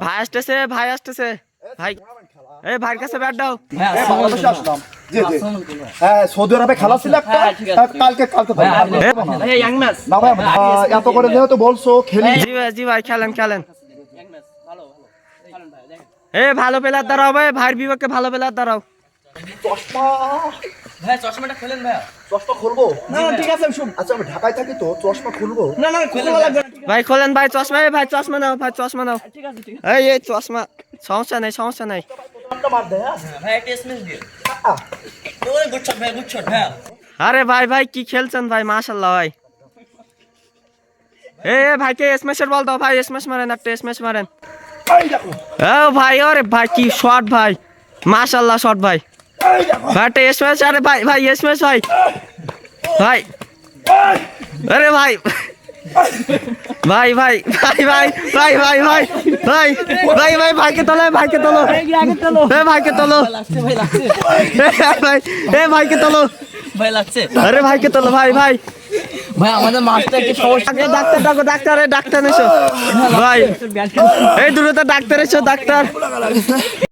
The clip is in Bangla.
ভাই আসতেছে ভাই আসতেছে ভাই ভাইয়ের কাছে ব্যাট দাও। বাংলাদেশে আসলাম। হ্যাঁ, সৌদি আরবে খেলা ছিল একটা, কালকে না ভাই, এত করে যেহেতু বলছো খেলি। জি ভাই খেলেন ভালো প্লেয়ার দাঁড়াও ভাই, ভাইয়ের বিপক্ষে ভালো প্লেয়ার দাঁড়াও। চশমাটা খোলেন ভাইয়া। চশমা খুলবো না? ঠিক আছে, আচ্ছা আমি ঢাকায় থাকি তো, চশমা খুলবো না খোলা লাগবে না। ভাই খোলেন ভাই চশমা, ভাই চশমা নাও, ভাই চশমা নাও। ঠিক আছে এই চশমা, সমস্যা নাই। ভাই একটা এসএমএস দিও। ওরে গুড শট ভাইয়া। আরে ভাই কি খেলছেন ভাই, মাশাআল্লাহ ভাই। ভাইকে স্ম্যাশের বল দাও ভাই, স্ম্যাশ মারেন, একটা স্ম্যাশ মারেন। ভাই আরে ভাই কি শট ভাই, মাশাআল্লাহ শট ভাই। ভাই একটা স্ম্যাশ, আরে ভাই স্ম্যাশ ভাই। আরে ভাই ভাইকে তোলো, ভাইকে তোলো। ভাই লাগছে। আরে ভাইকে তোলো ভাই। ভাই আমাদের মাছটা একটু সমস্যা। ডাক্তার ডাকো, ডাক্তার এসো ভাই, এই দূরত্ব ডাক্তার এসো, ডাক্তার।